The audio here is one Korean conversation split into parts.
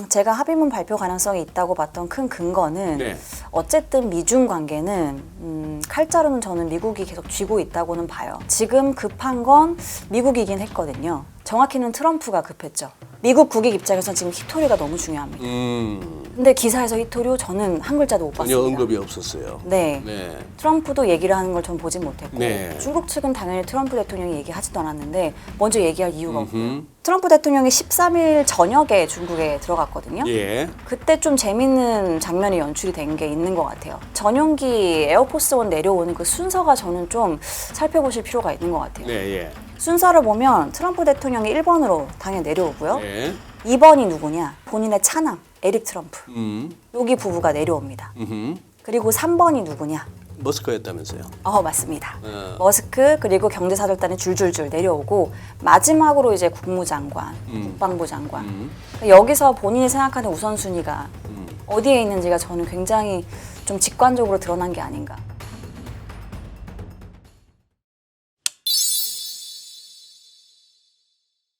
제가 합의문 발표 가능성이 있다고 봤던 큰 근거는 네. 어쨌든 미중 관계는 칼자루는 저는 미국이 계속 쥐고 있다고는 봐요. 지금 급한 건 미국이긴 했거든요. 정확히는 트럼프가 급했죠. 미국 국익 입장에서는 지금 히토리가 너무 중요합니다. 근데 기사에서 히토리 저는 한 글자도 못 봤습니다. 전혀 언급이 없었어요. 네. 네. 트럼프도 얘기를 하는 걸 전 보진 못했고 네. 중국 측은 당연히 트럼프 대통령이 얘기하지도 않았는데 먼저 얘기할 이유가 없고요. 트럼프 대통령이 13일 저녁에 중국에 들어갔거든요. 예. 그때 좀 재밌는 장면이 연출이 된 게 있는 것 같아요. 전용기 에어포스원 내려오는 그 순서가 저는 좀 살펴보실 필요가 있는 것 같아요. 네, 예. 순서를 보면 트럼프 대통령이 1번으로 당연히 내려오고요. 네. 2번이 누구냐? 본인의 차남 에릭 트럼프. 여기 부부가 내려옵니다. 그리고 3번이 누구냐? 머스크였다면서요. 맞습니다. 머스크 그리고 경제사절단이 줄줄줄 내려오고 마지막으로 이제 국무장관, 국방부 장관. 여기서 본인이 생각하는 우선순위가 어디에 있는지가 저는 굉장히 좀 직관적으로 드러난 게 아닌가.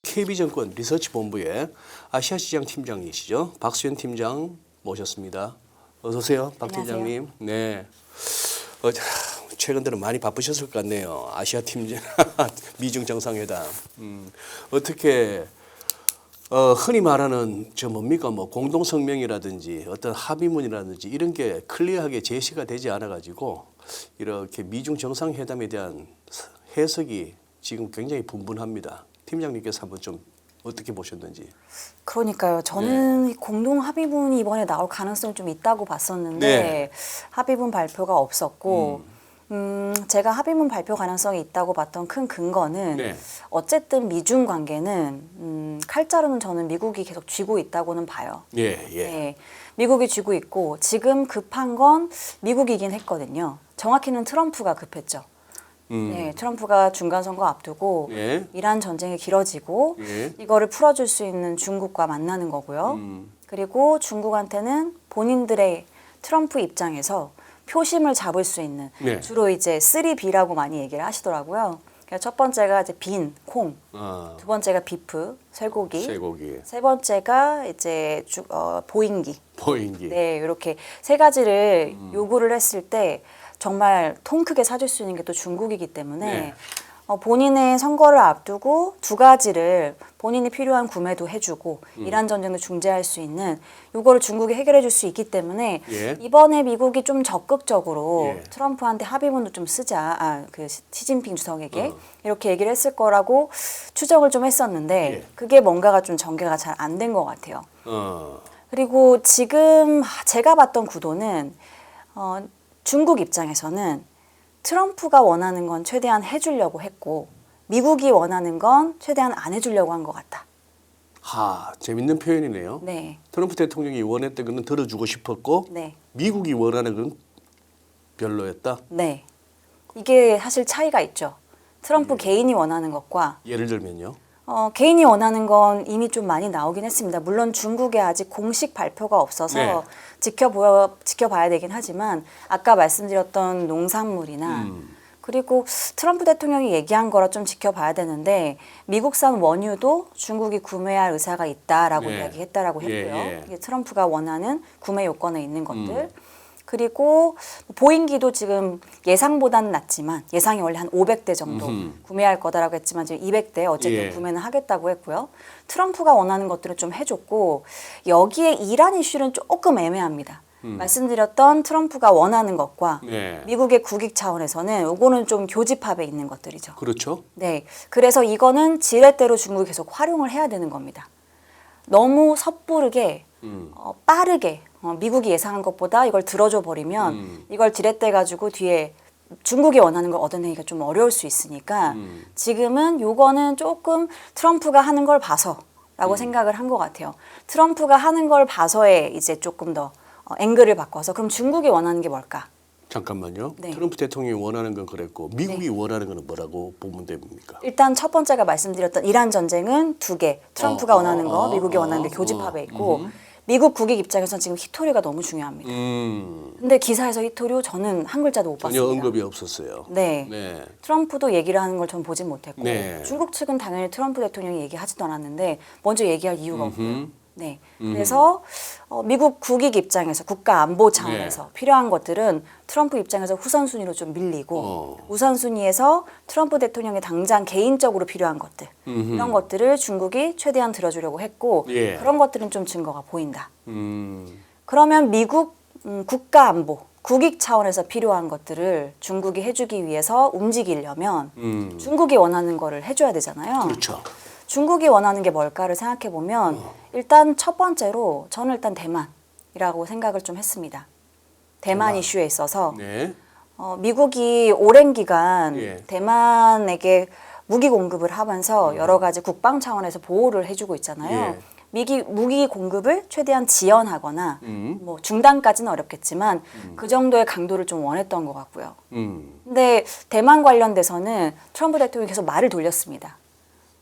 KB증권 리서치본부의 아시아시장 팀장이시죠. 박수현 팀장 모셨습니다. 어서 오세요, 박 안녕하세요. 팀장님. 네. 최근 들어 많이 바쁘셨을 것 같네요. 아시아 팀장, 미중 정상회담. 어떻게 흔히 말하는 뭡니까 공동 성명이라든지 어떤 합의문이라든지 이런 게 클리어하게 제시가 되지 않아 가지고 이렇게 미중 정상회담에 대한 해석이 지금 굉장히 분분합니다. 팀장님께서 한번 좀 어떻게 보셨는지. 그러니까요. 저는 공동 합의문이 이번에 나올 가능성이 좀 있다고 봤었는데 네. 합의문 발표가 없었고 제가 합의문 발표 가능성이 있다고 봤던 큰 근거는 네. 어쨌든 미중 관계는 칼자루는 저는 미국이 계속 쥐고 있다고는 봐요. 예, 예. 네, 미국이 쥐고 있고 지금 급한 건 미국이긴 했거든요. 정확히는 트럼프가 급했죠. 네, 트럼프가 중간선거 앞두고 예. 이란 전쟁이 길어지고 예. 이거를 풀어줄 수 있는 중국과 만나는 거고요. 그리고 중국한테는 본인들의 트럼프 입장에서 표심을 잡을 수 있는 네. 주로 이제 3B라고 많이 얘기를 하시더라고요. 그러니까 첫 번째가 이제 빈, 콩, 두 번째가 비프, 쇠고기, 쇠고기, 세 번째가 이제 보잉기. 보잉기. 네, 이렇게 세 가지를 요구를 했을 때 정말 통 크게 사줄 수 있는 게 또 중국이기 때문에 네. 본인의 선거를 앞두고 두 가지를 본인이 필요한 구매도 해주고 이란 전쟁도 중재할 수 있는 요거를 중국이 해결해 줄 수 있기 때문에 예. 이번에 미국이 좀 적극적으로 예. 트럼프한테 합의문도 좀 쓰자, 그 시진핑 주석에게 이렇게 얘기를 했을 거라고 추정을 좀 했었는데 예. 그게 뭔가가 좀 전개가 잘 안 된 것 같아요. 어. 그리고 지금 제가 봤던 구도는 중국 입장에서는 트럼프가 원하는 건 최대한 해주려고 했고 미국이 원하는 건 최대한 안 해주려고 한 것 같다. 재밌는 표현이네요. 네, 트럼프 대통령이 원했던 거는 들어주고 싶었고 네, 미국이 원하는 건 별로였다. 네. 이게 사실 차이가 있죠. 트럼프 개인이 원하는 것과 예를 들면요. 개인이 원하는 건 이미 좀 많이 나오긴 했습니다. 물론 중국에 아직 공식 발표가 없어서 네. 지켜봐야 되긴 하지만 아까 말씀드렸던 농산물이나 그리고 트럼프 대통령이 얘기한 거라 좀 지켜봐야 되는데 미국산 원유도 중국이 구매할 의사가 있다라고 네. 이야기했다라고 했고요. 예. 이게 트럼프가 원하는 구매 요건에 있는 것들. 그리고 보잉기도 지금 예상보다는 낮지만 예상이 원래 한 500대 정도 구매할 거다라고 했지만 지금 200대 어쨌든 예. 구매는 하겠다고 했고요. 트럼프가 원하는 것들을 좀 해줬고 여기에 이란 이슈는 조금 애매합니다. 말씀드렸던 트럼프가 원하는 것과 네. 미국의 국익 차원에서는 요거는 좀 교집합에 있는 것들이죠. 그렇죠. 네, 그래서 이거는 지렛대로 중국이 계속 활용을 해야 되는 겁니다. 너무 섣부르게 빠르게 미국이 예상한 것보다 이걸 들어줘 버리면 이걸 지렛대 가지고 뒤에 중국이 원하는 걸 얻어내기가 좀 어려울 수 있으니까 지금은 요거는 조금 트럼프가 하는 걸 봐서라고 생각을 한 것 같아요. 트럼프가 하는 걸 봐서의 이제 조금 더 앵글을 바꿔서 그럼 중국이 원하는 게 뭘까? 잠깐만요. 네. 트럼프 대통령이 원하는 건 그랬고 미국이 원하는 건 뭐라고 보면 됩니까? 일단 첫 번째가 말씀드렸던 이란 전쟁은 두 개. 트럼프가 원하는 거, 미국이 원하는 게 교집합에 있고 미국 국익 입장에서는 지금 히토리가 너무 중요합니다. 근데 기사에서 히토리 저는 한 글자도 못 전혀 봤습니다. 언급이 없었어요. 네. 네. 트럼프도 얘기를 하는 걸 전 보진 못했고 네. 중국 측은 당연히 트럼프 대통령이 얘기하지도 않았는데 먼저 얘기할 이유가 없고요. 네. 그래서 미국 국익 입장에서 국가 안보 차원에서 필요한 것들은 트럼프 입장에서 후선순위로 좀 밀리고 우선순위에서 트럼프 대통령이 당장 개인적으로 필요한 것들 이런 것들을 중국이 최대한 들어주려고 했고 예. 그런 것들은 좀 증거가 보인다. 음. 그러면 미국 국가 안보 국익 차원에서 필요한 것들을 중국이 해주기 위해서 움직이려면 중국이 원하는 거를 해줘야 되잖아요. 그렇죠. 중국이 원하는 게 뭘까를 생각해 보면 일단 첫 번째로 저는 일단 대만이라고 생각을 좀 했습니다. 대만 이슈에 있어서 네. 미국이 오랜 기간 예. 대만에게 무기 공급을 하면서 여러 가지 국방 차원에서 보호를 해주고 있잖아요. 예. 무기 공급을 최대한 지연하거나 뭐 중단까지는 어렵겠지만 그 정도의 강도를 좀 원했던 것 같고요. 근데 대만 관련돼서는 트럼프 대통령이 계속 말을 돌렸습니다.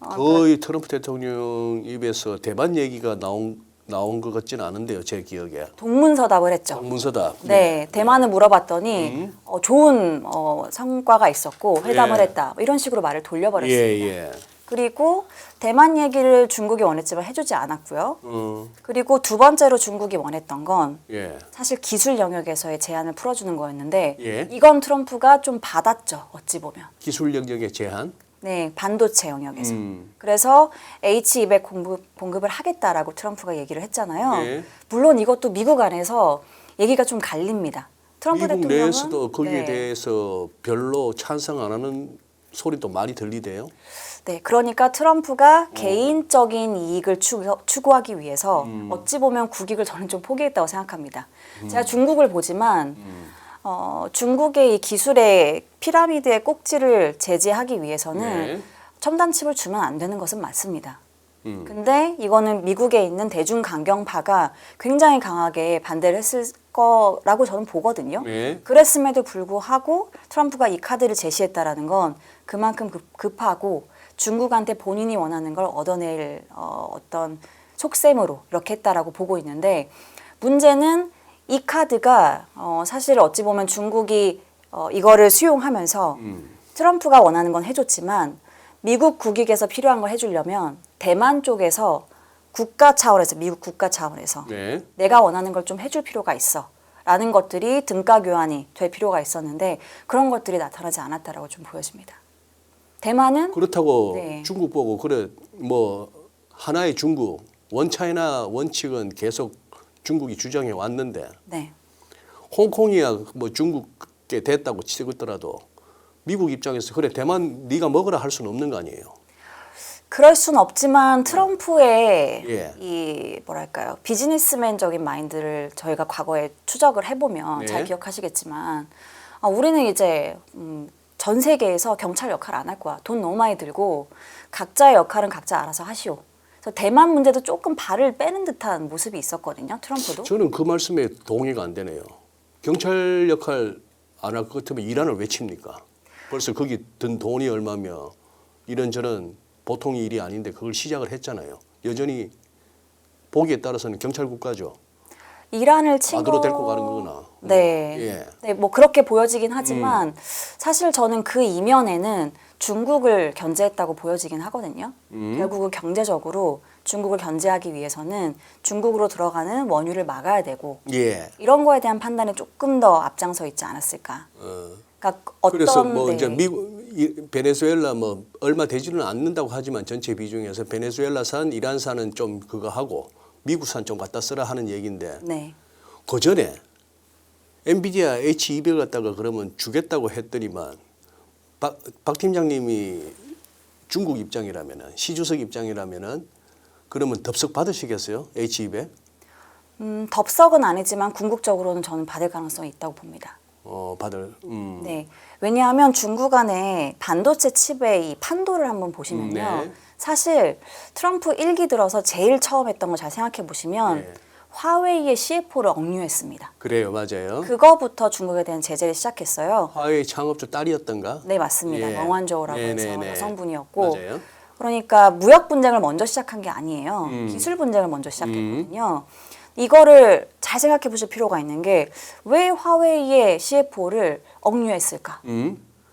거의 트럼프 대통령 입에서 대만 얘기가 나온 것 같지는 않은데요, 제 기억에. 동문서답을 했죠. 문서다. 네, 대만을 물어봤더니 좋은 성과가 있었고 회담을 예. 했다. 뭐 이런 식으로 말을 돌려버렸습니다. 예. 그리고 대만 얘기를 중국이 원했지만 해주지 않았고요. 그리고 두 번째로 중국이 원했던 건 예. 사실 기술 영역에서의 제한을 풀어주는 거였는데 예. 이건 트럼프가 좀 받았죠. 어찌 보면. 기술 영역의 제한. 네, 반도체 영역에서. 그래서 H200 공급을 하겠다라고 트럼프가 얘기를 했잖아요. 예. 물론 이것도 미국 안에서 얘기가 좀 갈립니다. 트럼프 미국 대통령은 내에서도 거기에 네. 대해서 별로 찬성 안 하는 소리도 많이 들리대요. 네, 그러니까 트럼프가 개인적인 이익을 추구하기 위해서 어찌 보면 국익을 저는 좀 포기했다고 생각합니다. 제가 중국을 보지만 중국의 이 기술의 피라미드의 꼭지를 제지하기 위해서는 네. 첨단 칩을 주면 안 되는 것은 맞습니다. 근데 이거는 미국에 있는 대중 강경파가 굉장히 강하게 반대를 했을 거라고 저는 보거든요. 네. 그랬음에도 불구하고 트럼프가 이 카드를 제시했다라는 건 그만큼 급하고 중국한테 본인이 원하는 걸 얻어낼 어떤 속셈으로 이렇게 했다라고 보고 있는데 문제는 이 카드가 사실 어찌 보면 중국이 이거를 수용하면서 트럼프가 원하는 건 해줬지만 미국 국익에서 필요한 걸 해주려면 대만 쪽에서 국가 차원에서 미국 국가 차원에서 네. 내가 원하는 걸 좀 해줄 필요가 있어 라는 것들이 등가 교환이 될 필요가 있었는데 그런 것들이 나타나지 않았다라고 좀 보여집니다. 대만은 그렇다고 네. 중국 보고 그래 뭐 하나의 중국 원차이나 원칙은 계속 중국이 주장해 왔는데 네. 홍콩이야 뭐 중국에 됐다고 치더라도 미국 입장에서 그래 대만 네가 먹으라 할 수는 없는 거 아니에요. 그럴 순 없지만 트럼프의 예. 이 뭐랄까요 비즈니스맨적인 마인드를 저희가 과거에 추적을 해보면 네. 잘 기억하시겠지만 우리는 이제 전 세계에서 경찰 역할 안 할 거야. 돈 너무 많이 들고 각자의 역할은 각자 알아서 하시오. 그래서 대만 문제도 조금 발을 빼는 듯한 모습이 있었거든요. 트럼프도. 저는 그 말씀에 동의가 안 되네요. 경찰 역할 안 할 것 같으면 이란을 왜 칩니까? 벌써 거기 든 돈이 얼마며 이런저런 보통 일이 아닌데 그걸 시작을 했잖아요. 여전히 보기에 따라서는 경찰 국가죠. 이란을 친 안으로 데리고 가는 거구나. 네. 예. 네, 뭐 그렇게 보여지긴 하지만 사실 저는 그 이면에는 중국을 견제했다고 보여지긴 하거든요. 결국은 경제적으로 중국을 견제하기 위해서는 중국으로 들어가는 원유를 막아야 되고 예. 이런 거에 대한 판단이 조금 더 앞장서 있지 않았을까. 그러니까 그래서 어떤 뭐 네. 이제 베네수엘라 뭐 얼마 되지는 않는다고 하지만 전체 비중에서 베네수엘라산, 이란산은 좀 그거 하고 미국산 좀 갖다 쓰라 하는 얘기인데 네. 그 전에 엔비디아 H200 갖다가 그러면 주겠다고 했더니만 박 팀장님이 중국 입장이라면은 시주석 입장이라면은 그러면 덥석 받으시겠어요? H200? 덥석은 아니지만 궁극적으로는 저는 받을 가능성이 있다고 봅니다. 받을. 네. 왜냐하면 중국 안에 반도체 칩의 이 판도를 한번 보시면요. 네. 사실 트럼프 1기 들어서 제일 처음 했던 거 잘 생각해 보시면 네. 화웨이의 CFO를 억류했습니다. 그래요, 맞아요. 그거부터 중국에 대한 제재를 시작했어요. 화웨이 창업주 딸이었던가? 네, 맞습니다. 예. 멍완저우라고 해서 네네네. 여성분이었고 맞아요. 그러니까 무역 분쟁을 먼저 시작한 게 아니에요. 기술 분쟁을 먼저 시작했거든요. 이거를 잘 생각해 보실 필요가 있는 게 왜 화웨이의 CFO를 억류했을까?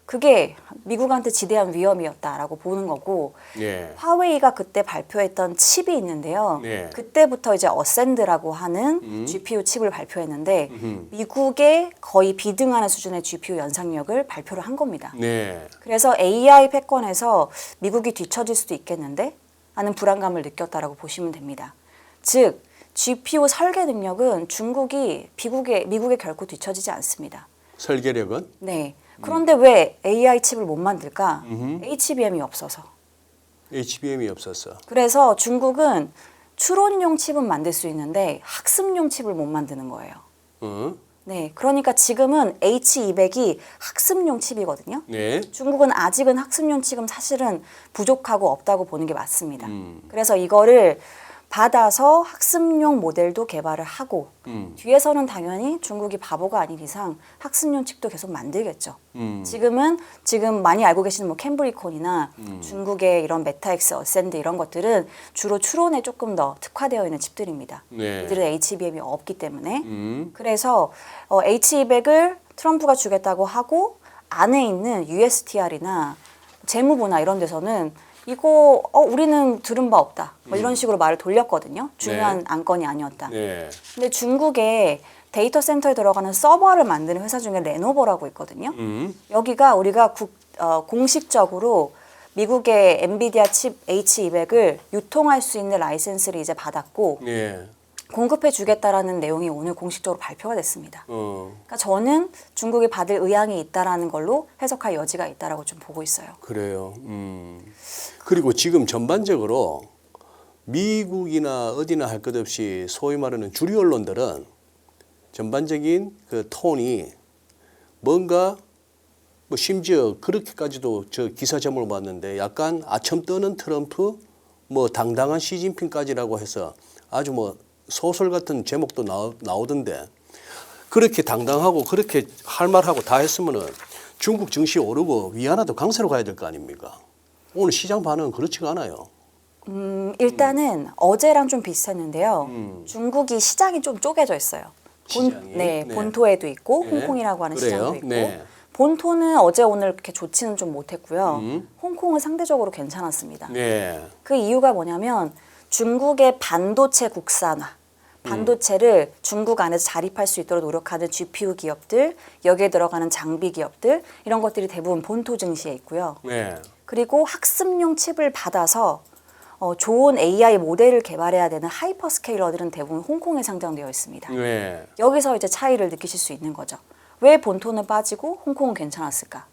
그게 미국한테 지대한 위험이었다라고 보는 거고 예. 화웨이가 그때 발표했던 칩이 있는데요. 네. 그때부터 이제 어센드라고 하는 GPU 칩을 발표했는데 미국에 거의 비등하는 수준의 GPU 연상력을 발표를 한 겁니다. 네. 그래서 AI 패권에서 미국이 뒤처질 수도 있겠는데 하는 불안감을 느꼈다라고 보시면 됩니다. 즉 GPU 설계 능력은 중국이 미국에 결코 뒤처지지 않습니다. 설계력은? 네. 그런데 왜 AI 칩을 못 만들까? HBM이 없어서. HBM이 없었어. 그래서 중국은 추론용 칩은 만들 수 있는데 학습용 칩을 못 만드는 거예요. 어? 네. 그러니까 지금은 H200이 학습용 칩이거든요. 네. 중국은 아직은 학습용 칩은 사실은 부족하고 없다고 보는 게 맞습니다. 그래서 이거를 받아서 학습용 모델도 개발을 하고 뒤에서는 당연히 중국이 바보가 아닌 이상 학습용 칩도 계속 만들겠죠. 지금 많이 알고 계시는 뭐 캠브리콘이나 중국의 이런 메타엑스, 어센드 이런 것들은 주로 추론에 조금 더 특화되어 있는 칩들입니다. 네. 이들은 HBM이 없기 때문에 그래서 H200을 트럼프가 주겠다고 하고 안에 있는 USTR이나 재무부나 이런 데서는 이거 우리는 들은 바 없다. 뭐 이런 식으로 말을 돌렸거든요. 중요한 네. 안건이 아니었다. 네. 근데 중국에 데이터 센터에 들어가는 서버를 만드는 회사 중에 레노버라고 있거든요. 여기가 우리가 공식적으로 미국의 엔비디아 칩 H200을 유통할 수 있는 라이센스를 이제 받았고 네. 공급해 주겠다라는 내용이 오늘 공식적으로 발표가 됐습니다. 어. 그러니까 저는 중국이 받을 의향이 있다라는 걸로 해석할 여지가 있다라고 좀 보고 있어요. 그래요. 그리고 지금 전반적으로 미국이나 어디나 할 것 없이 소위 말하는 주류 언론들은 전반적인 그 톤이 뭔가 뭐 심지어 그렇게까지도 저 기사 제목을 봤는데 약간 아첨 떠는 트럼프 뭐 당당한 시진핑까지라고 해서 아주 뭐 소설 같은 제목도 나오던데 그렇게 당당하고 그렇게 할 말하고 다 했으면은 중국 증시 오르고 위안화도 강세로 가야 될 거 아닙니까? 오늘 시장 반응은 그렇지가 않아요. 일단은 어제랑 좀 비슷했는데요. 중국이 시장이 좀 쪼개져 있어요. 시장이? 네, 네. 본토에도 있고 네. 홍콩이라고 하는 그래요? 시장도 있고 네. 본토는 어제 오늘 그렇게 좋지는 좀 못했고요. 홍콩은 상대적으로 괜찮았습니다. 네. 그 이유가 뭐냐면 중국의 반도체 국산화, 반도체를 중국 안에서 자립할 수 있도록 노력하는 GPU 기업들, 여기에 들어가는 장비 기업들 이런 것들이 대부분 본토 증시에 있고요. 네. 그리고 학습용 칩을 받아서 좋은 AI 모델을 개발해야 되는 하이퍼스케일러들은 대부분 홍콩에 상장되어 있습니다. 네. 여기서 이제 차이를 느끼실 수 있는 거죠. 왜 본토는 빠지고 홍콩은 괜찮았을까?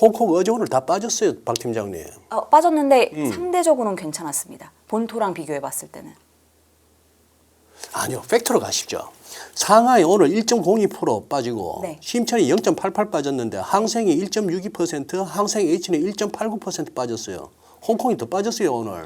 홍콩 어제 오늘 다 빠졌어요, 박 팀장님. 빠졌는데 상대적으로는 괜찮았습니다. 본토랑 비교해 봤을 때는. 아니요, 팩트로 가십시오. 상하이 오늘 1.02% 빠지고 네. 심천이 0.88 빠졌는데 항생이 1.62%, 항생 H는 1.89% 빠졌어요. 홍콩이 더 빠졌어요, 오늘.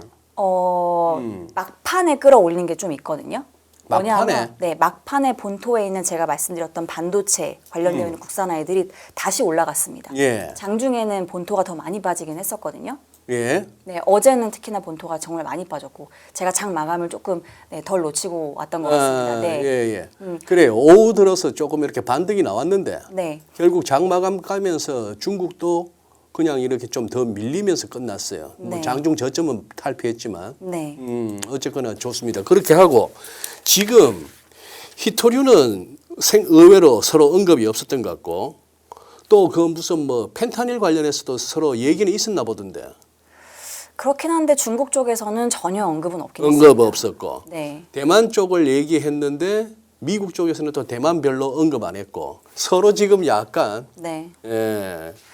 막판에 끌어올리는 게 좀 있거든요. 막판에? 뭐냐면 막판에 본토에 있는 제가 말씀드렸던 반도체 관련되어 있는 국산화 애들이 다시 올라갔습니다. 예. 장중에는 본토가 더 많이 빠지긴 했었거든요. 예. 네, 어제는 특히나 본토가 정말 많이 빠졌고 제가 장 마감을 조금 덜 놓치고 왔던 것 같습니다. 네. 예. 그래요. 오후 들어서 조금 이렇게 반등이 나왔는데 네. 결국 장 마감 가면서 중국도 그냥 이렇게 좀 더 밀리면서 끝났어요. 뭐 네. 장중 저점은 탈피했지만 네. 어쨌거나 좋습니다. 그렇게 하고 지금 히토류는 의외로 서로 언급이 없었던 것 같고 또 그 무슨 뭐 펜타닐 관련해서도 서로 얘기는 있었나 보던데 그렇긴 한데 중국 쪽에서는 전혀 언급은 없긴 언급 했습니다. 없었고 네. 대만 쪽을 얘기했는데 미국 쪽에서는 또 대만 별로 언급 안 했고 서로 지금 약간 네.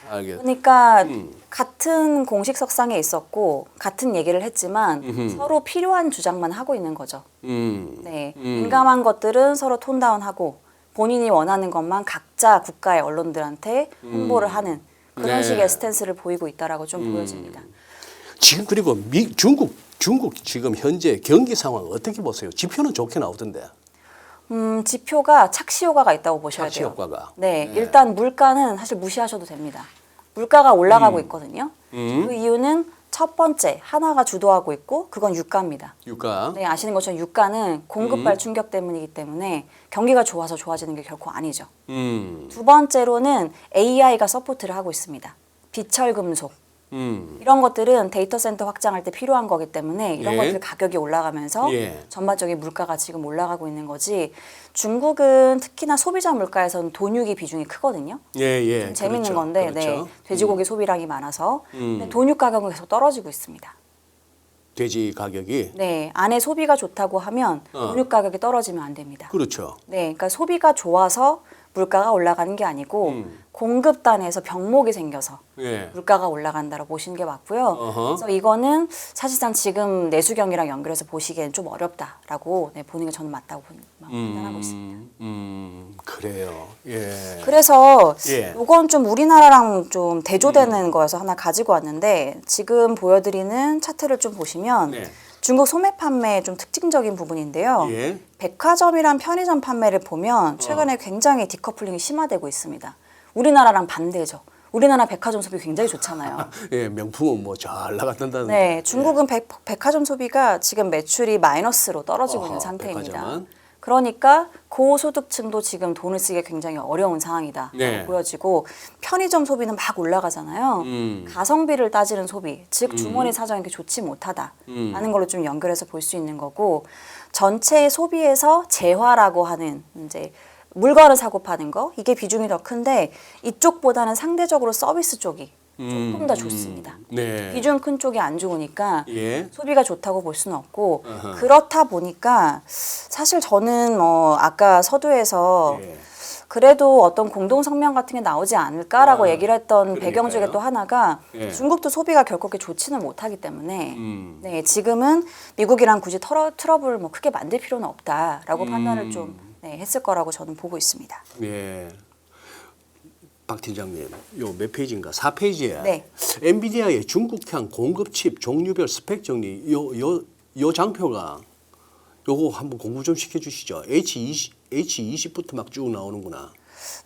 알겠. 그러니까 같은 공식석상에 있었고 같은 얘기를 했지만 서로 필요한 주장만 하고 있는 거죠. 네. 민감한 것들은 서로 톤다운하고 본인이 원하는 것만 각자 국가의 언론들한테 홍보를 하는 그런 네. 식의 스탠스를 보이고 있다라고 좀 보여집니다. 지금 그리고 중국 지금 현재 경기 상황 어떻게 보세요? 지표는 좋게 나오던데. 지표가 착시 효과가 있다고 보셔야 착시 돼요. 효과가. 네, 일단 물가는 사실 무시하셔도 됩니다. 물가가 올라가고 있거든요. 그 이유는 첫 번째 하나가 주도하고 있고 그건 유가입니다. 유가. 네, 아시는 것처럼 유가는 공급발 충격 때문이기 때문에 경기가 좋아서 좋아지는 게 결코 아니죠. 두 번째로는 AI가 서포트를 하고 있습니다. 비철금속 이런 것들은 데이터 센터 확장할 때 필요한 거기 때문에 이런 예. 것들 가격이 올라가면서 예. 전반적인 물가가 지금 올라가고 있는 거지. 중국은 특히나 소비자 물가에서는 돈육이 비중이 크거든요. 예. 좀 재밌는 그렇죠. 건데 그렇죠. 네, 돼지고기 소비량이 많아서 근데 돈육 가격은 계속 떨어지고 있습니다. 돼지 가격이 네, 안에 소비가 좋다고 하면 돈육 가격이 떨어지면 안 됩니다. 그렇죠. 네, 그러니까 소비가 좋아서 물가가 올라가는 게 아니고 공급단에서 병목이 생겨서 예. 물가가 올라간다고 보시는 게 맞고요. 어허. 그래서 이거는 사실상 지금 내수경이랑 연결해서 보시기엔 좀 어렵다라고 네, 보는 게 저는 맞다고 판단하고 있습니다. 그래요. 예. 그래서 예. 이건 좀 우리나라랑 좀 대조되는 거여서 하나 가지고 왔는데 지금 보여드리는 차트를 좀 보시면 네. 중국 소매 판매의 좀 특징적인 부분인데요. 예. 백화점이랑 편의점 판매를 보면 최근에 굉장히 디커플링이 심화되고 있습니다. 우리나라랑 반대죠. 우리나라 백화점 소비 굉장히 좋잖아요. 예, 명품은 뭐 잘 나갔던다는. 네, 중국은 백화점 소비가 지금 매출이 마이너스로 떨어지고 있는 어허, 상태입니다. 백화점은? 그러니까 고소득층도 지금 돈을 쓰기 굉장히 어려운 상황이다 네. 보여지고 편의점 소비는 막 올라가잖아요. 가성비를 따지는 소비, 즉 주머니 사정이 이렇게 좋지 못하다라는 걸로 좀 연결해서 볼 수 있는 거고 전체 소비에서 재화라고 하는 이제 물건을 사고 파는 거 이게 비중이 더 큰데 이쪽보다는 상대적으로 서비스 쪽이 조금 더 좋습니다. 네. 비중 큰 쪽이 안 좋으니까 예. 소비가 좋다고 볼 수는 없고 그렇다 보니까 사실 저는 뭐 아까 서두에서 예. 그래도 어떤 공동 성명 같은 게 나오지 않을까라고 얘기를 했던 배경 중에 그러니까요. 또 하나가 예. 중국도 소비가 결코 그렇게 좋지는 못하기 때문에 네, 지금은 미국이랑 굳이 트러블을 뭐 크게 만들 필요는 없다라고 판단을 좀 네, 했을 거라고 저는 보고 있습니다. 예. 박 팀장님, 요 몇 페이지인가? 4페이지에 네. 엔비디아의 중국향 공급 칩 종류별 스펙 정리 요 장표가 요거 한번 공부 좀 시켜 주시죠. H20부터 막 쭉 나오는구나.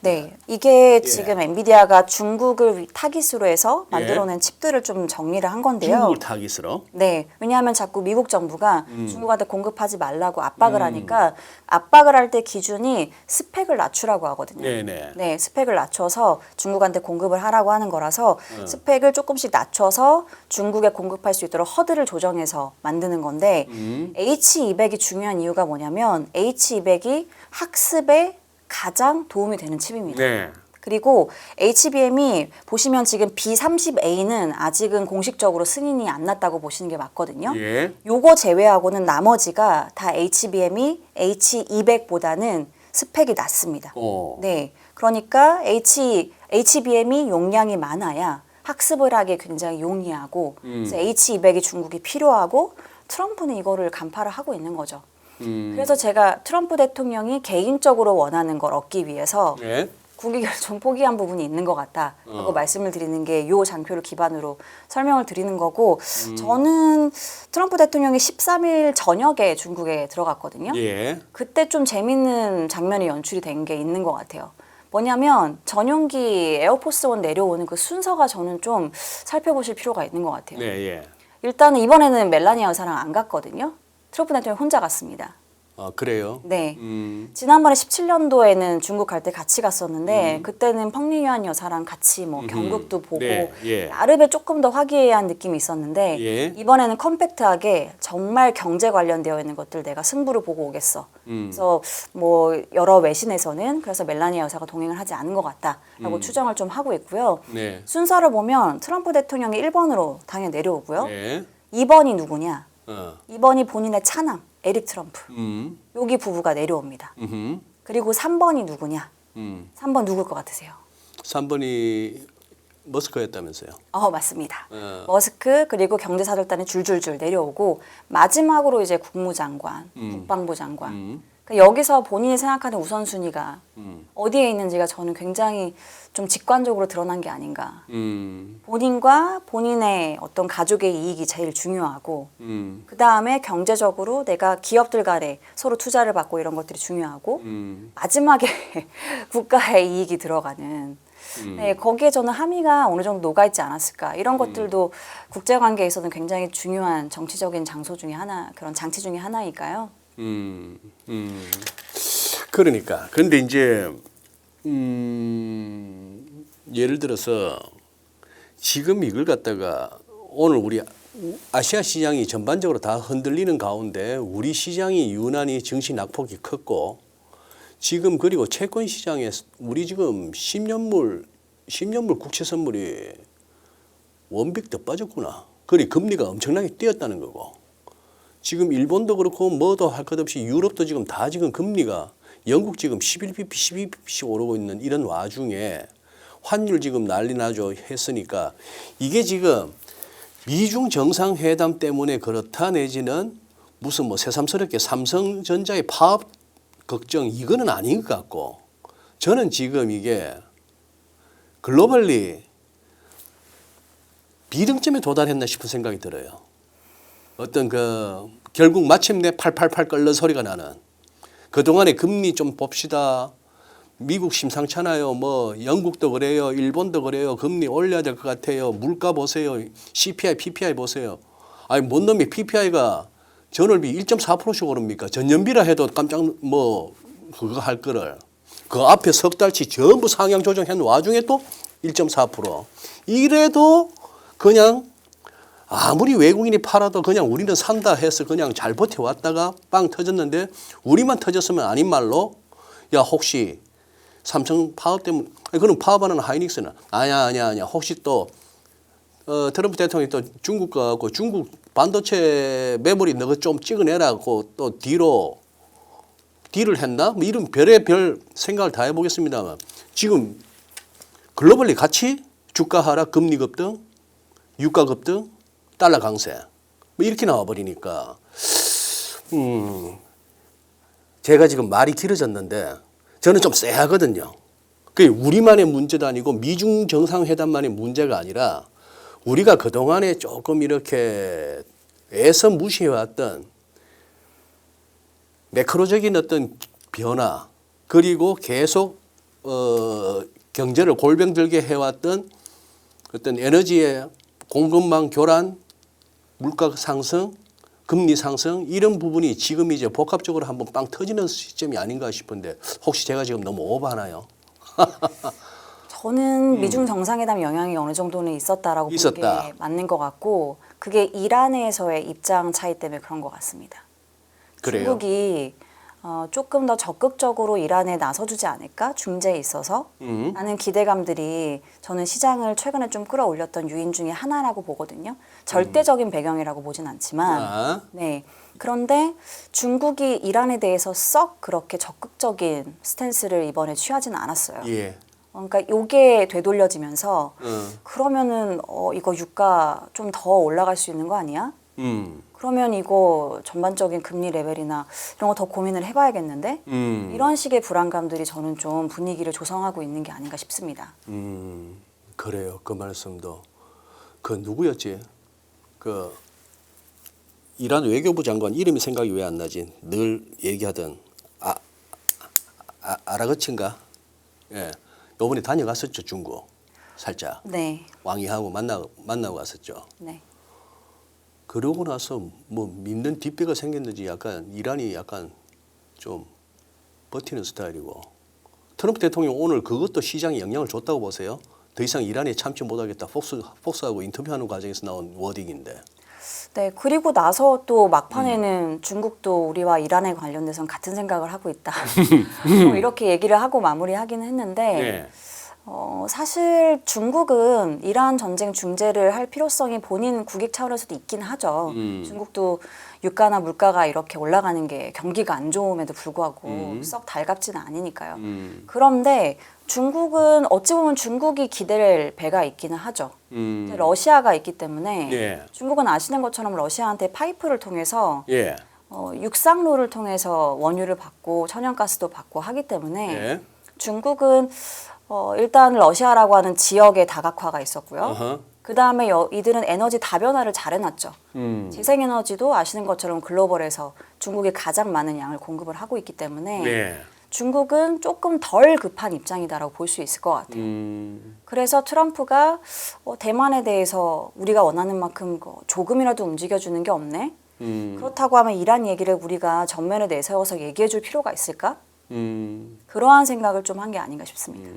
네, 이게 지금 엔비디아가 중국을 타깃으로 해서 만들어낸 칩들을 좀 정리를 한 건데요. 중국을 타깃으로. 네, 왜냐하면 자꾸 미국 정부가 중국한테 공급하지 말라고 압박을 하니까 압박을 할 때 기준이 스펙을 낮추라고 하거든요. 네네. 네, 스펙을 낮춰서 중국한테 공급을 하라고 하는 거라서 스펙을 조금씩 낮춰서 중국에 공급할 수 있도록 허들을 조정해서 만드는 건데 H200이 중요한 이유가 뭐냐면 H200이 학습에 가장 도움이 되는 칩입니다. 네. 그리고 HBM이 보시면 지금 B30A는 아직은 공식적으로 승인이 안 났다고 보시는 게 맞거든요. 예. 요거 제외하고는 나머지가 다 HBM이 H200보다는 스펙이 낮습니다. 네. 그러니까 HBM이 용량이 많아야 학습을 하기 굉장히 용이하고 그래서 H200이 중국이 필요하고 트럼프는 이거를 간파를 하고 있는 거죠. 그래서 제가 트럼프 대통령이 개인적으로 원하는 걸 얻기 위해서 예. 국익을 좀 포기한 부분이 있는 것 같다라고 말씀을 드리는 게 요 장표를 기반으로 설명을 드리는 거고 저는 트럼프 대통령이 13일 저녁에 중국에 들어갔거든요. 예. 그때 좀 재밌는 장면이 연출이 된 게 있는 것 같아요. 뭐냐면 전용기 에어포스원 내려오는 그 순서가 저는 좀 살펴보실 필요가 있는 것 같아요. 네, 예. 일단은 이번에는 멜라니아 여사랑 안 갔거든요. 트럼프 대통령이 혼자 갔습니다. 그래요? 네. 지난번에 17년도에는 중국 갈 때 같이 갔었는데 그때는 펑리유안 여사랑 같이 뭐 경극도 보고 네, 예. 나름의 조금 더 화기애애한 느낌이 있었는데 예. 이번에는 컴팩트하게 정말 경제 관련되어 있는 것들 내가 승부를 보고 오겠어. 그래서 뭐 여러 외신에서는 그래서 멜라니아 여사가 동행을 하지 않은 것 같다라고 추정을 좀 하고 있고요. 네. 순서를 보면 트럼프 대통령이 1번으로 당연히 내려오고요. 네. 2번이 누구냐? 어. 2번이 본인의 차남 에릭 트럼프. 여기 부부가 내려옵니다. 그리고 3번이 누구냐? 3번 누굴 것 같으세요? 3번이 머스크였다면서요? 맞습니다. 머스크 그리고 경제사절단이 줄줄줄 내려오고 마지막으로 이제 국무장관, 국방부 장관. 그러니까 여기서 본인이 생각하는 우선순위가 어디에 있는지가 저는 굉장히 좀 직관적으로 드러난 게 아닌가. 본인과 본인의 어떤 가족의 이익이 제일 중요하고 그 다음에 경제적으로 내가 기업들 간에 서로 투자를 받고 이런 것들이 중요하고 마지막에 국가의 이익이 들어가는 네, 거기에 저는 함의가 어느 정도 녹아있지 않았을까. 이런 것들도 국제관계에서는 굉장히 중요한 정치적인 장소 중에 하나, 그런 장치 중에 하나니까요. 그러니까. 근데 이제, 예를 들어서 지금 이걸 갖다가 오늘 우리 아시아 시장이 전반적으로 다 흔들리는 가운데 우리 시장이 유난히 증시 낙폭이 컸고 지금 그리고 채권 시장에 우리 지금 10년물 국채 선물이 원빅 더 빠졌구나. 그리 금리가 엄청나게 뛰었다는 거고 지금 일본도 그렇고 뭐도 할 것 없이 유럽도 지금 다 지금 금리가 영국 지금 11bp, 12bp씩 오르고 있는 이런 와중에 환율 지금 난리 나죠 했으니까 이게 지금 미중 정상회담 때문에 그렇다 내지는 무슨 뭐 새삼스럽게 삼성전자의 파업 걱정 이거는 아닌 것 같고 저는 지금 이게 글로벌리 비등점에 도달했나 싶은 생각이 들어요. 어떤 그 결국 마침내 888 끓는 소리가 나는 그동안의 금리 좀 봅시다. 미국 심상찮아요. 뭐 영국도 그래요. 일본도 그래요. 금리 올려야 될 것 같아요. 물가 보세요. CPI, PPI 보세요. 아니 뭔 놈이 PPI가 전월비 1.4%씩 오릅니까? 전년비라 해도 깜짝 뭐 그거 할 거를 그 앞에 석 달치 전부 상향 조정한 와중에 또 1.4%. 이래도 그냥 아무리 외국인이 팔아도 그냥 우리는 산다 해서 그냥 잘 버텨왔다가 빵 터졌는데 우리만 터졌으면 아닌 말로 야 혹시 삼성 파업 때문에 그럼 파업하는 하이닉스는 아니야 혹시 또 트럼프 대통령이 또 중국 가고 중국 반도체 메모리 너가 좀 찍어내라고 또 딜을 했나? 뭐 이런 별의별 생각을 다 해보겠습니다만 지금 글로벌리 같이 주가 하락, 금리 급등, 유가 급등, 달러 강세 뭐 이렇게 나와버리니까 제가 지금 말이 길어졌는데 저는 좀 쎄하거든요. 그게 우리만의 문제도 아니고 미중 정상회담만의 문제가 아니라 우리가 그동안에 조금 이렇게 애써 무시해왔던 매크로적인 어떤 변화 그리고 계속 경제를 골병들게 해왔던 어떤 에너지의 공급망 교란, 물가 상승, 금리 상승 이런 부분이 지금 이제 복합적으로 한번 빵 터지는 시점이 아닌가 싶은데 혹시 제가 지금 너무 오버하나요? 저는 미중 정상회담 영향이 어느 정도는 있었다라고 보는 게 맞는 것 같고 그게 이란에서의 입장 차이 때문에 그런 것 같습니다. 그래요? 중국이 조금 더 적극적으로 이란에 나서주지 않을까 중재에 있어서 라는 기대감들이 저는 시장을 최근에 좀 끌어올렸던 요인 중에 하나라고 보거든요. 절대적인 배경이라고 보진 않지만 네. 그런데 중국이 이란에 대해서 썩 그렇게 적극적인 스탠스를 이번에 취하지는 않았어요. 예. 그러니까 이게 되돌려지면서 그러면은 이거 유가 좀 더 올라갈 수 있는 거 아니야? 그러면 이거 전반적인 금리 레벨이나 이런 거 더 고민을 해봐야겠는데 이런 식의 불안감들이 저는 좀 분위기를 조성하고 있는 게 아닌가 싶습니다. 그래요. 그 말씀도 그 누구였지? 그 이란 외교부 장관 이름이 생각이 왜 안 나지? 늘 얘기하던 아라거치인가? 예, 요번에 다녀갔었죠 중국 살짝. 네. 왕이하고 만나고 갔었죠. 네. 그러고 나서 뭐 믿는 뒷배가 생겼는지 약간 이란이 약간 좀 버티는 스타일이고 트럼프 대통령 오늘 그것도 시장에 영향을 줬다고 보세요. 더 이상 이란에 참지 못하겠다. 폭스하고 인터뷰하는 과정에서 나온 워딩인데. 네, 그리고 나서 또 막판에는 중국도 우리와 이란에 관련돼서는 같은 생각을 하고 있다. 이렇게 얘기를 하고 마무리하기는 했는데 네. 사실 중국은 이란 전쟁 중재를 할 필요성이 본인 국익 차원에서도 있긴 하죠. 중국도 유가나 물가가 이렇게 올라가는 게 경기가 안 좋음에도 불구하고 썩 달갑지는 않으니까요. 그런데 중국은 어찌 보면 중국이 기댈 배가 있기는 하죠. 러시아가 있기 때문에 예. 중국은 아시는 것처럼 러시아한테 파이프를 통해서 예. 육상로를 통해서 원유를 받고 천연가스도 받고 하기 때문에 예. 중국은 일단 러시아라고 하는 지역의 다각화가 있었고요. 그 다음에 이들은 에너지 다변화를 잘 해놨죠. 재생에너지도 아시는 것처럼 글로벌에서 중국이 가장 많은 양을 공급을 하고 있기 때문에 네. 중국은 조금 덜 급한 입장이다라고 볼 수 있을 것 같아요. 그래서 트럼프가 대만에 대해서 우리가 원하는 만큼 조금이라도 움직여주는 게 없네. 그렇다고 하면 이란 얘기를 우리가 전면에 내세워서 얘기해줄 필요가 있을까? 그러한 생각을 좀 한 게 아닌가 싶습니다.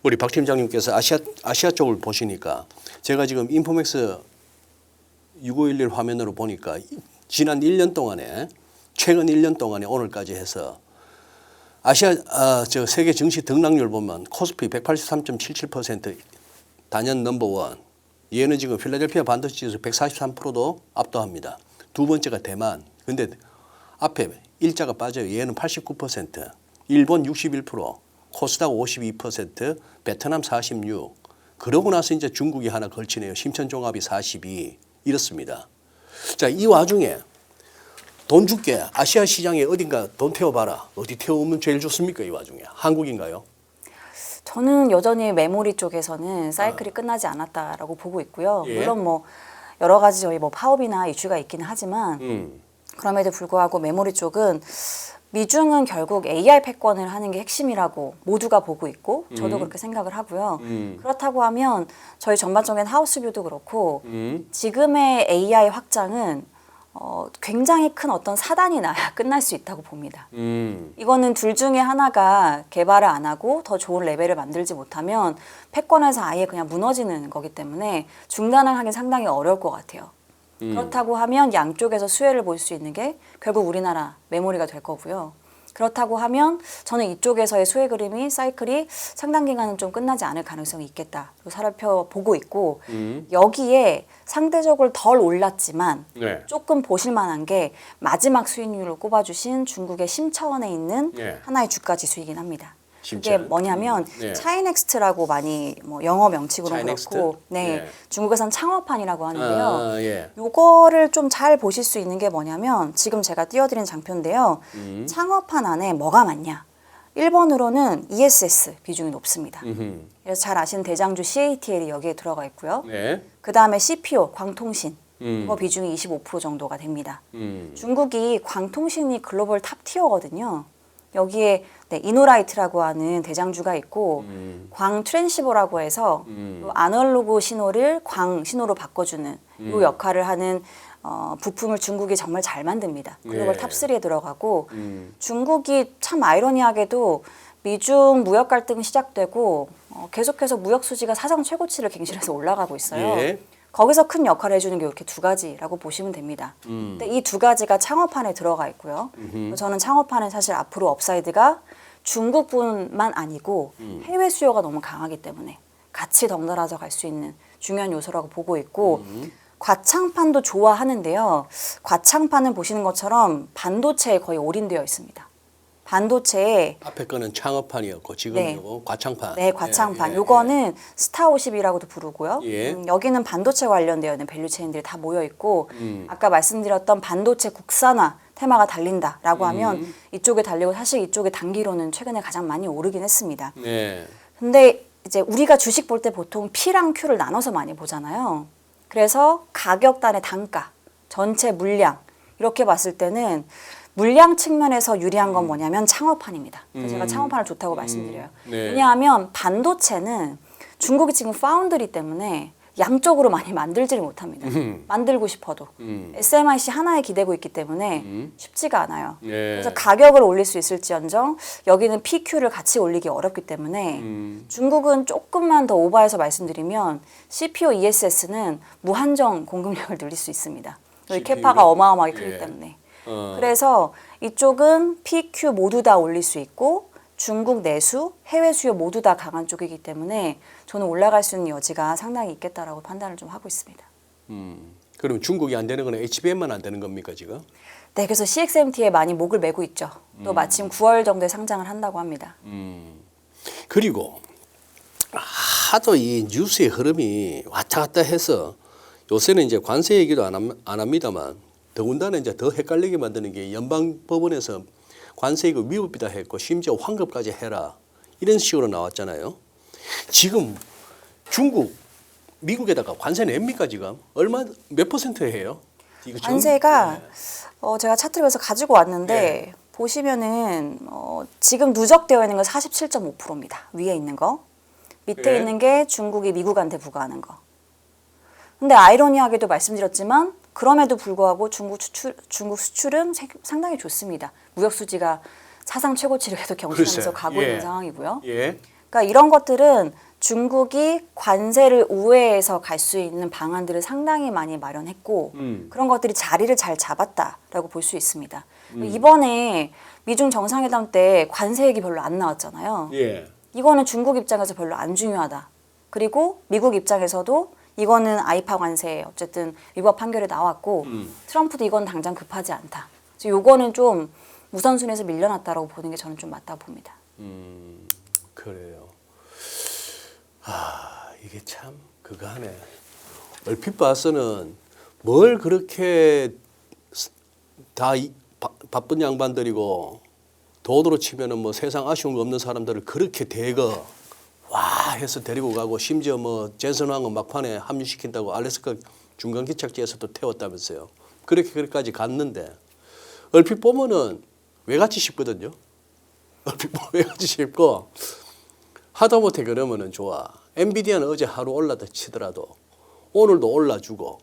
우리 박 팀장님께서 아시아 쪽을 보시니까 제가 지금 인포맥스 6511 화면으로 보니까 지난 1년 동안에 최근 1년 동안에 오늘까지 해서 세계 증시 등락률 보면 코스피 183.77% 단연 넘버원. 얘는 지금 필라델피아 반도체 지수 143%도 압도합니다. 두 번째가 대만. 근데 앞에 일자가 빠져요. 얘는 89%, 일본 61%, 코스닥 52%, 베트남 46%. 그러고 나서 이제 중국이 하나 걸치네요. 심천종합이 42. 이렇습니다. 자, 이 와중에 돈 줄게. 아시아 시장에 어딘가 돈 태워봐라. 어디 태우면 제일 좋습니까? 이 와중에. 한국인가요? 저는 여전히 메모리 쪽에서는 사이클이 끝나지 않았다라고 보고 있고요. 예. 물론 뭐 여러 가지 저희 뭐 파업이나 이슈가 있기는 하지만 그럼에도 불구하고 메모리 쪽은 미중은 결국 AI 패권을 하는 게 핵심이라고 모두가 보고 있고 저도 그렇게 생각을 하고요. 그렇다고 하면 저희 전반적인 하우스뷰도 그렇고 지금의 AI 확장은 굉장히 큰 어떤 사단이 나야 끝날 수 있다고 봅니다. 이거는 둘 중에 하나가 개발을 안 하고 더 좋은 레벨을 만들지 못하면 패권에서 아예 그냥 무너지는 거기 때문에 중단을 하긴 상당히 어려울 것 같아요. 그렇다고 하면 양쪽에서 수혜를 볼 수 있는 게 결국 우리나라 메모리가 될 거고요. 그렇다고 하면 저는 이쪽에서의 수혜 그림이 사이클이 상당 기간은 좀 끝나지 않을 가능성이 있겠다. 살펴보고 있고 여기에 상대적으로 덜 올랐지만 네. 조금 보실만한 게 마지막 수익률을 꼽아주신 중국의 심차원에 있는 네. 하나의 주가 지수이긴 합니다. 그게 심차원? 뭐냐면 네. 차이넥스트라고 많이 뭐 영어 명칭으로 차이넥스트? 그렇고 네, 네. 중국에선 창업판이라고 하는데요. 예. 요거를 좀 잘 보실 수 있는 게 뭐냐면 지금 제가 띄워드린 장표인데요. 창업판 안에 뭐가 많냐? 1번으로는 ESS 비중이 높습니다. 그래서 잘 아시는 대장주 CATL이 여기에 들어가 있고요. 네. 그 다음에 CPO, 광통신. 이거 비중이 25% 정도가 됩니다. 중국이 광통신이 글로벌 탑 티어거든요. 여기에 이노라이트라고 하는 대장주가 있고 광 트랜시버라고 해서 요 아날로그 신호를 광 신호로 바꿔주는 이 역할을 하는 부품을 중국이 정말 잘 만듭니다. 글로벌 네. 탑3에 들어가고 중국이 참 아이러니하게도 미중 무역 갈등이 시작되고 계속해서 무역 수지가 사상 최고치를 갱신해서 올라가고 있어요. 예. 거기서 큰 역할을 해주는 게 이렇게 두 가지라고 보시면 됩니다. 근데 이 두 가지가 창업판에 들어가 있고요. 저는 창업판은 사실 앞으로 업사이드가 중국뿐만 아니고 해외 수요가 너무 강하기 때문에 같이 덩달아서 갈 수 있는 중요한 요소라고 보고 있고 과창판도 좋아하는데요. 과창판은 보시는 것처럼 반도체에 거의 올인되어 있습니다. 반도체에 앞에 거는 창업판이었고 지금 네. 이거 과창판. 네, 과창판. 예, 예, 요거는 스타50이라고도 부르고요. 예. 여기는 반도체 관련되어 있는 밸류체인들이 다 모여 있고 아까 말씀드렸던 반도체 국산화 테마가 달린다라고 하면 이쪽에 달리고 사실 이쪽에 단기로는 최근에 가장 많이 오르긴 했습니다. 네. 근데 이제 우리가 주식 볼 때 보통 P랑 Q를 나눠서 많이 보잖아요. 그래서 가격단의 단가, 전체 물량 이렇게 봤을 때는 물량 측면에서 유리한 건 뭐냐면 창업판입니다. 그래서 제가 창업판을 좋다고 말씀드려요. 네. 왜냐하면 반도체는 중국이 지금 파운드리 때문에 양쪽으로 많이 만들지를 못합니다. 만들고 싶어도. SMIC 하나에 기대고 있기 때문에 쉽지가 않아요. 예. 그래서 가격을 올릴 수 있을지언정 여기는 PQ를 같이 올리기 어렵기 때문에 중국은 조금만 더 오버해서 말씀드리면 CPU ESS는 무한정 공급량을 늘릴 수 있습니다. 여기 CPU 를? 캐파가 어마어마하게 크기 예. 때문에. 그래서 이쪽은 PQ 모두 다 올릴 수 있고 중국 내수, 해외 수요 모두 다 강한 쪽이기 때문에 저는 올라갈 수 있는 여지가 상당히 있겠다라고 판단을 좀 하고 있습니다. 그럼 중국이 안 되는 건 HBM만 안 되는 겁니까 지금? 네, 그래서 CXMT에 많이 목을 메고 있죠. 또 마침 9월 정도에 상장을 한다고 합니다. 그리고 하도 이 뉴스의 흐름이 왔다 갔다 해서 요새는 이제 관세 얘기도 안 합니다만 더군다나 이제 더 헷갈리게 만드는 게 연방법원에서 관세 이거 위법이다 했고 심지어 환급까지 해라 이런 식으로 나왔잖아요. 지금 중국, 미국에다가 관세 냅니까 지금? 몇 %? 해요? 이거 관세가 제가 차트를 가지고 왔는데 보시면은 지금 누적되어 있는 건 47.5%입니다. 위에 있는 거. 밑에 예. 있는 게 중국이 미국한테 부과하는 거. 근데 아이러니하게도 말씀드렸지만 그럼에도 불구하고 중국 수출은 상당히 좋습니다. 무역 수지가 사상 최고치를 계속 경신하면서 글쎄, 가고 예. 있는 상황이고요. 예. 그러니까 이런 것들은 중국이 관세를 우회해서 갈 수 있는 방안들을 상당히 많이 마련했고 그런 것들이 자리를 잘 잡았다라고 볼 수 있습니다. 이번에 미중 정상회담 때 관세 얘기 별로 안 나왔잖아요. 예. 이거는 중국 입장에서 별로 안 중요하다. 그리고 미국 입장에서도 이거는 아이파 관세 어쨌든 위법 판결이 나왔고 트럼프도 이건 당장 급하지 않다. 그래서 이거는 좀 우선순위에서 밀려났다라고 보는 게 저는 좀 맞다 봅니다. 그래요. 아, 이게 참 그거 하네. 얼핏 봐서는 뭘 그렇게 바쁜 양반들이고 돈으로 치면은 뭐 세상 아쉬운 거 없는 사람들을 그렇게 대거 와 해서 데리고 가고 심지어 뭐 젠슨 왕은 막판에 합류시킨다고 알래스카 중간 기착지에서도 태웠다면서요. 그렇게까지 갔는데 얼핏 보면은 외같이 싶거든요. 얼핏 보면 외같이 싶고 하다못해 그러면은 좋아. 엔비디아는 어제 하루 올랐다 치더라도 오늘도 올라주고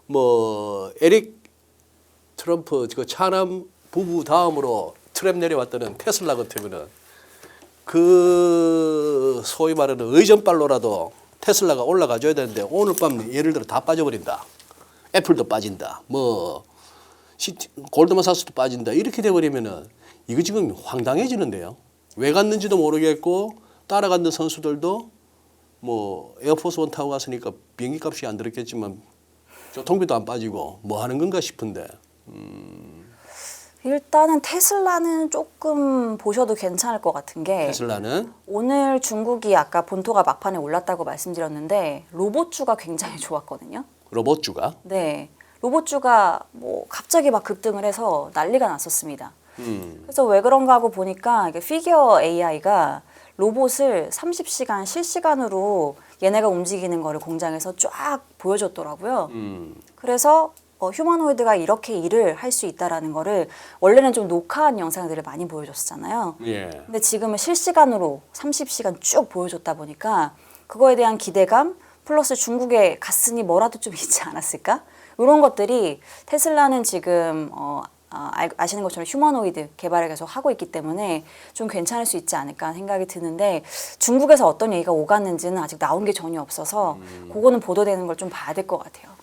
뭐 에릭 트럼프 그 차남 부부 다음으로 트램 내려왔다는 테슬라 같으면은 그 소위 말하는 의전발로라도 테슬라가 올라가줘야 되는데 오늘 밤 예를 들어 다 빠져버린다. 애플도 빠진다. 뭐 골드만사스도 빠진다. 이렇게 돼버리면은 이거 지금 황당해지는데요. 왜 갔는지도 모르겠고 따라갔는 선수들도 뭐 에어포스 원 타고 갔으니까 비행기 값이 안 들었겠지만 교통비도 안 빠지고 뭐 하는 건가 싶은데. 일단은 테슬라는 조금 보셔도 괜찮을 것 같은 게 테슬라는 오늘 중국이 아까 본토가 막판에 올랐다고 말씀드렸는데 로봇주가 굉장히 좋았거든요. 로봇주가 네, 로봇주가 뭐 갑자기 막 급등을 해서 난리가 났었습니다. 그래서 왜 그런가 하고 보니까 이게 피겨 AI가 로봇을 30시간 실시간으로 얘네가 움직이는 거를 공장에서 쫙 보여줬더라고요. 그래서 휴머노이드가 이렇게 일을 할 수 있다라는 거를 원래는 좀 녹화한 영상들을 많이 보여줬었잖아요. 예. 근데 지금은 실시간으로 30시간 쭉 보여줬다 보니까 그거에 대한 기대감 플러스 중국에 갔으니 뭐라도 좀 있지 않았을까? 이런 것들이 테슬라는 지금 아시는 것처럼 휴머노이드 개발을 계속 하고 있기 때문에 좀 괜찮을 수 있지 않을까 생각이 드는데 중국에서 어떤 얘기가 오갔는지는 아직 나온 게 전혀 없어서 그거는 보도되는 걸 좀 봐야 될 것 같아요.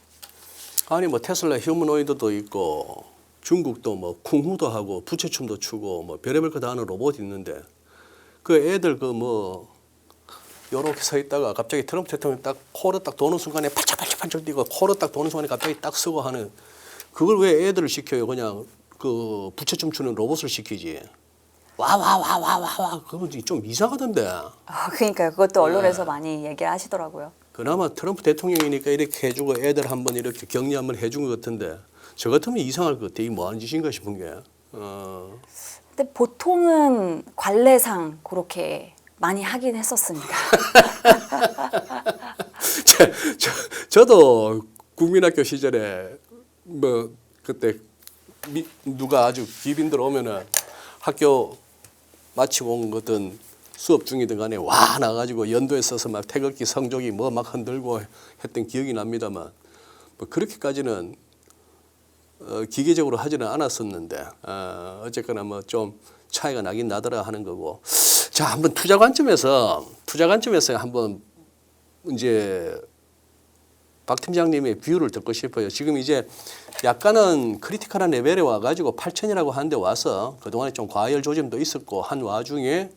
아니 뭐 테슬라 휴머노이드도 있고 중국도 뭐 쿵후도 하고 부채춤도 추고 뭐 별의별 거 다 하는 로봇이 있는데 그 애들 그 뭐 요렇게 서 있다가 갑자기 트럼프 대통령 딱 코로 딱 도는 순간에 팔짝팔짝 뛰고 코로 딱 도는 순간에 갑자기 딱 쓰고 하는 그걸 왜 애들을 시켜요? 그냥 그 부채춤 추는 로봇을 시키지. 와 그건 좀 이상하던데. 그러니까 그것도 언론에서 많이 얘기를 하시더라고요. 그나마 트럼프 대통령이니까 이렇게 해주고 애들 한번 이렇게 격려 한번 해준 것 같은데 저 같으면 이상할 것 같아. 이게 뭐 하는 짓인가 싶은 게. 근데 보통은 관례상 그렇게 많이 하긴 했었습니다. 저도 국민학교 시절에 뭐 그때 누가 아주 기빈들 오면은 학교 마치고 온 거든 수업 중이든 간에 와 나가지고 연도에 써서 막 태극기 성조기 뭐 막 흔들고 했던 기억이 납니다만 뭐 그렇게까지는 기계적으로 하지는 않았었는데 어쨌거나 뭐 좀 차이가 나긴 나더라 하는 거고. 자, 한번 투자 관점에서 한번 이제 박 팀장님의 뷰를 듣고 싶어요. 지금 이제 약간은 크리티컬한 레벨에 와가지고 8천이라고 하는데 와서 그동안에 좀 과열 조짐도 있었고 한 와중에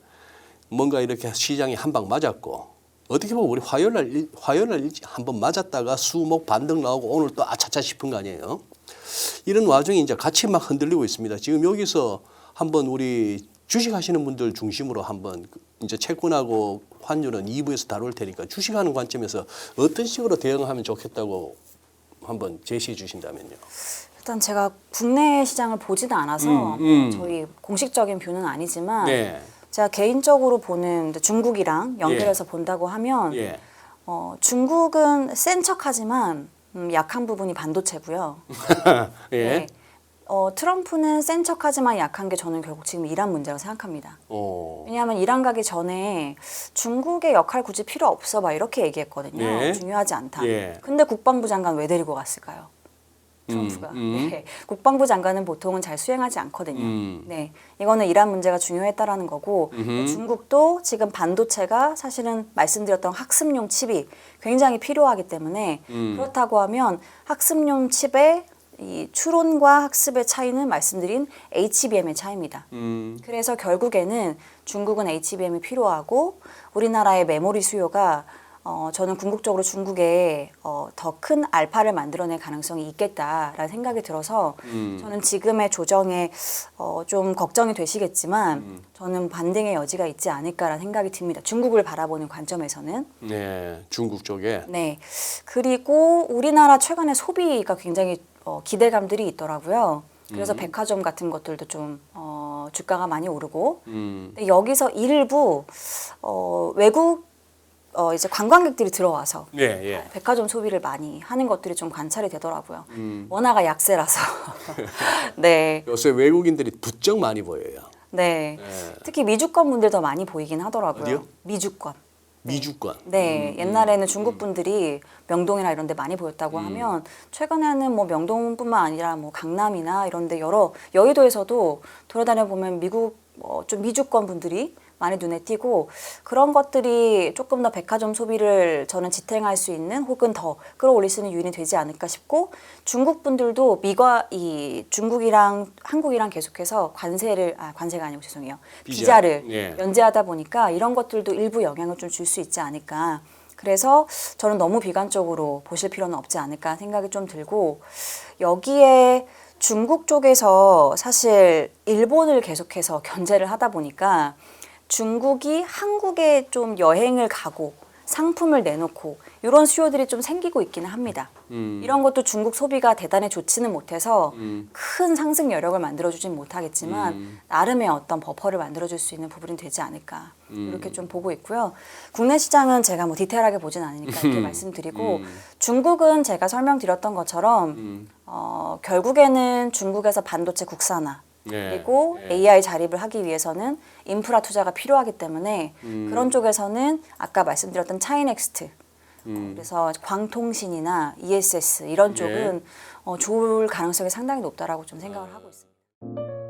뭔가 이렇게 시장이 한 방 맞았고 어떻게 보면 우리 화요일날 한번 맞았다가 수목 반등 나오고 오늘 또 아차차 싶은 거 아니에요. 이런 와중에 이제 같이 막 흔들리고 있습니다. 지금 여기서 한번 우리 주식하시는 분들 중심으로 한번 이제 채권하고 환율은 2부에서 다룰 테니까 주식하는 관점에서 어떤 식으로 대응하면 좋겠다고 한번 제시해 주신다면요. 일단 제가 국내 시장을 보지도 않아서 저희 공식적인 뷰는 아니지만 네. 제가 개인적으로 보는 중국이랑 연결해서 본다고 하면 예. 중국은 센 척하지만 약한 부분이 반도체고요. 예. 네. 트럼프는 센 척하지만 약한 게 저는 결국 지금 이란 문제라고 생각합니다. 왜냐하면 이란 가기 전에 중국의 역할 굳이 필요 없어 막 이렇게 얘기했거든요. 예. 중요하지 않다. 예. 근데 국방부 장관 왜 데리고 갔을까요? 트럼프가. 네. 국방부 장관은 보통은 잘 수행하지 않거든요. 음. 네, 이거는 이란 문제가 중요했다라는 거고 중국도 지금 반도체가 사실은 말씀드렸던 학습용 칩이 굉장히 필요하기 때문에 그렇다고 하면 학습용 칩의 이 추론과 학습의 차이는 말씀드린 HBM의 차이입니다. 그래서 결국에는 중국은 HBM이 필요하고 우리나라의 메모리 수요가 저는 궁극적으로 중국에 더 큰 알파를 만들어낼 가능성이 있겠다라는 생각이 들어서 저는 지금의 조정에 좀 걱정이 되시겠지만 저는 반등의 여지가 있지 않을까라는 생각이 듭니다. 중국을 바라보는 관점에서는. 네, 중국 쪽에. 네. 그리고 우리나라 최근에 소비가 굉장히 기대감들이 있더라고요. 그래서 백화점 같은 것들도 좀 주가가 많이 오르고 근데 여기서 일부 외국 이제 관광객들이 들어와서 예, 예. 백화점 소비를 많이 하는 것들이 좀 관찰이 되더라고요. 원화가 약세라서. 네. 요새 외국인들이 부쩍 많이 보여요. 네. 네. 특히 미주권 분들 더 많이 보이긴 하더라고요. 어디요? 미주권. 미주권. 네, 옛날에는 중국 분들이 명동이나 이런 데 많이 보였다고 하면 최근에는 뭐 명동뿐만 아니라 뭐 강남이나 이런 데 여러 여의도에서도 돌아다녀 보면 미국 좀 미주권 분들이 많이 눈에 띄고 그런 것들이 조금 더 백화점 소비를 저는 지탱할 수 있는 혹은 더 끌어올릴 수 있는 요인이 되지 않을까 싶고 중국 분들도 중국이랑 한국이랑 계속해서 관세가 아니고 죄송해요. 비자를 예. 면제하다 보니까 이런 것들도 일부 영향을 좀 줄 수 있지 않을까. 그래서 저는 너무 비관적으로 보실 필요는 없지 않을까 생각이 좀 들고 여기에 중국 쪽에서 사실 일본을 계속해서 견제를 하다 보니까 중국이 한국에 좀 여행을 가고 상품을 내놓고 이런 수요들이 좀 생기고 있기는 합니다. 이런 것도 중국 소비가 대단히 좋지는 못해서 큰 상승 여력을 만들어주진 못하겠지만 나름의 어떤 버퍼를 만들어줄 수 있는 부분이 되지 않을까 이렇게 좀 보고 있고요. 국내 시장은 제가 뭐 디테일하게 보진 않으니까 이렇게 말씀드리고 중국은 제가 설명드렸던 것처럼 결국에는 중국에서 반도체 국산화 그리고 AI 자립을 하기 위해서는 인프라 투자가 필요하기 때문에 그런 쪽에서는 아까 말씀드렸던 차이넥스트 그래서 광통신이나 ESS 이런 쪽은 좋을 가능성이 상당히 높다라고 좀 생각을 하고 있습니다.